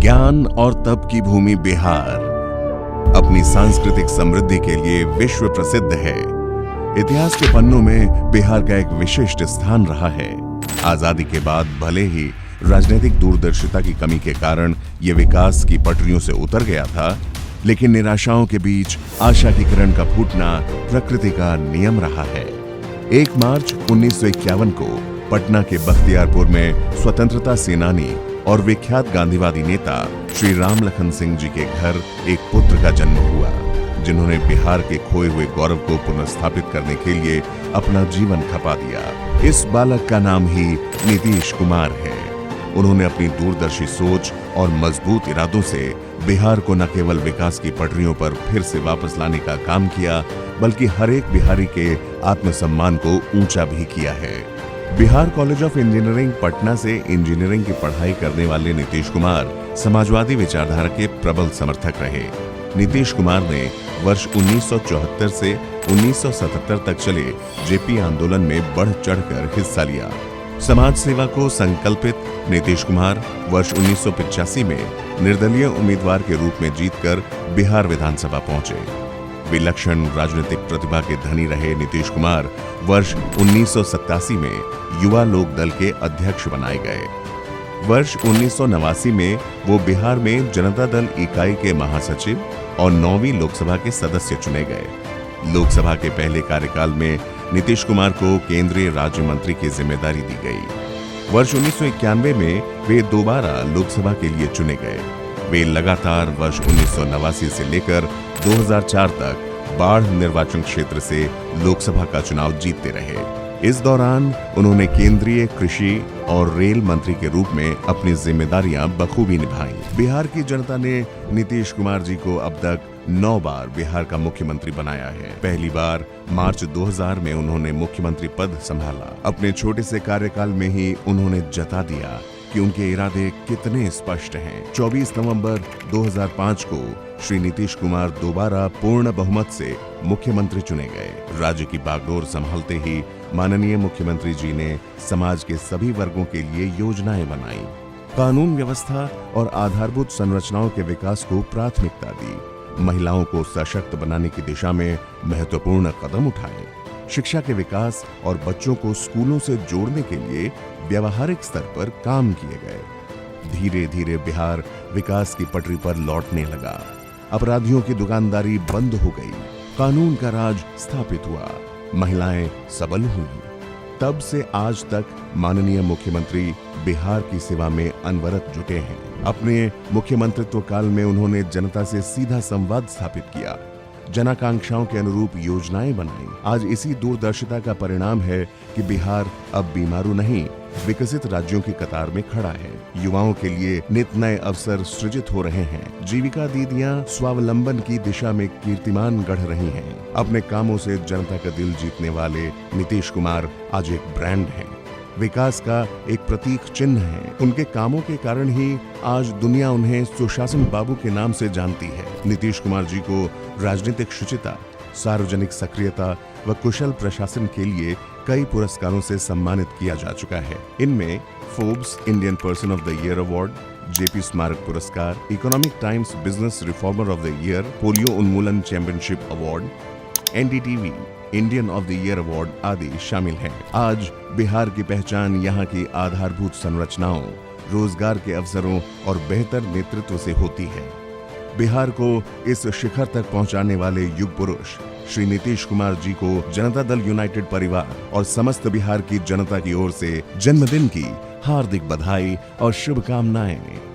ज्ञान और तप की भूमि बिहार अपनी सांस्कृतिक समृद्धि के लिए विश्व प्रसिद्ध है। इतिहास के पन्नों में बिहार का एक विशिष्ट स्थान रहा है। आजादी के बाद भले ही राजनीतिक दूरदर्शिता की कमी के कारण ये विकास की पटरियों से उतर गया था, लेकिन निराशाओं के बीच आशा की किरण का फूटना प्रकृति का नियम रहा है। 1 मार्च 1951 को पटना के बख्तियारपुर में स्वतंत्रता सेनानी और विख्यात गांधीवादी नेता श्री राम लखन सिंह जी के घर एक पुत्र का जन्म हुआ, जिन्होंने बिहार के खोए हुए गौरव को पुनर्स्थापित करने के लिए अपना जीवन खपा दिया। इस बालक का नाम ही नीतीश कुमार है। उन्होंने अपनी दूरदर्शी सोच और मजबूत इरादों से बिहार को न केवल विकास की पटरियों पर फिर से वापस लाने का काम किया, बल्कि हर एक बिहारी के आत्मसम्मान को ऊंचा भी किया है। Bihar college of engineering Patna से इंजीनियरिंग की पढ़ाई करने वाले नीतीश कुमार समाजवादी विचारधारा के प्रबल समर्थक रहे। नीतीश कुमार ने वर्ष 1974 से 1977 तक चले जेपी आंदोलन में बढ़ चढ़कर हिस्सा लिया। समाज सेवा को संकल्पित नीतीश कुमार वर्ष 1985 में निर्दलीय उम्मीदवार के रूप में जीतकर बिहार विधानसभा पहुंचे। विलक्षण राजनीतिक प्रतिभा के धनी रहे नीतीश कुमार वर्ष 1987 में युवा लोक दल के अध्यक्ष बनाए गए। वर्ष 1989 में वो बिहार में जनता दल इकाई के महासचिव और 9वीं लोकसभा के सदस्य चुने गए। लोकसभा के पहले कार्यकाल में नीतीश कुमार को केंद्रीय राज्य मंत्री की जिम्मेदारी दी गई। वर्ष 1991 में वे दोबारा लोकसभा के लिए चुने गए। वे लगातार वर्ष 1989 से लेकर 2004 तक बाढ़ निर्वाचन क्षेत्र से लोकसभा का चुनाव जीतते रहे। इस दौरान उन्होंने केंद्रीय कृषि और रेल मंत्री के रूप में अपनी जिम्मेदारियां बखूबी निभाई। बिहार की जनता ने नीतीश कुमार जी को अब तक 9 बार बिहार का मुख्यमंत्री बनाया है। पहली बार मार्च 2000 में उन्होंने मुख्यमंत्री पद संभाला। अपने छोटे से कार्यकाल में ही उन्होंने जता दिया कि उनके इरादे कितने स्पष्ट हैं। 24 नवंबर 2005 को श्री नीतीश कुमार दोबारा पूर्ण बहुमत से मुख्यमंत्री चुने गए। राज्य की बागडोर संभालते ही माननीय मुख्यमंत्री जी ने समाज के सभी वर्गों के लिए योजनाएं बनाई, कानून व्यवस्था और आधारभूत संरचनाओं के विकास को प्राथमिकता दी, महिलाओं को सशक्त बनाने की दिशा में महत्वपूर्ण कदम उठाए, शिक्षा के विकास और बच्चों को स्कूलों से जोड़ने के लिए व्यवहारिक स्तर पर काम किए गए। धीरे धीरे बिहार विकास की पटरी पर लौटने लगा। अपराधियों की दुकानदारी बंद हो गई, कानून का राज स्थापित हुआ, महिलाएं सबल हुईं। तब से आज तक माननीय मुख्यमंत्री बिहार की सेवा में अनवरत जुटे हैं। अपने मुख्यमंत्रित्व काल में उन्होंने जनता से सीधा संवाद स्थापित किया, जनाकांक्षाओं के अनुरूप योजनाएं बनाई। आज इसी दूरदर्शिता का परिणाम है कि बिहार अब बीमारू नहीं, विकसित राज्यों की कतार में खड़ा है। युवाओं के लिए नित नए अवसर सृजित हो रहे हैं। जीविका दीदियां स्वावलंबन की दिशा में कीर्तिमान गढ़ रही हैं। अपने कामों से जनता का दिल जीतने वाले नीतीश कुमार आज एक ब्रांड हैं, विकास का एक प्रतीक चिन्ह है। उनके कामों के कारण ही आज दुनिया उन्हें सुशासन बाबू के नाम से जानती है। नीतीश कुमार जी को राजनीतिक शुचिता, सार्वजनिक सक्रियता व कुशल प्रशासन के लिए कई पुरस्कारों से सम्मानित किया जा चुका है। इनमें Forbes Indian person of the year award, JP स्मारक पुरस्कार, Economic Times business reformer of the year, polio उन्मूलन championship award, NDTV Indian of the year award आदि शामिल हैं। आज बिहार की पहचान यहाँ की आधारभूत संरचनाओं, रोजगार के अवसरों और बेहतर नेतृत्व से होती है। बिहार को इस शिखर तक पहुंचाने वाले युग पुरुष श्री नीतीश कुमार जी को जनता दल यूनाइटेड परिवार और समस्त बिहार की जनता की ओर से जन्मदिन की हार्दिक बधाई और शुभकामनाएं।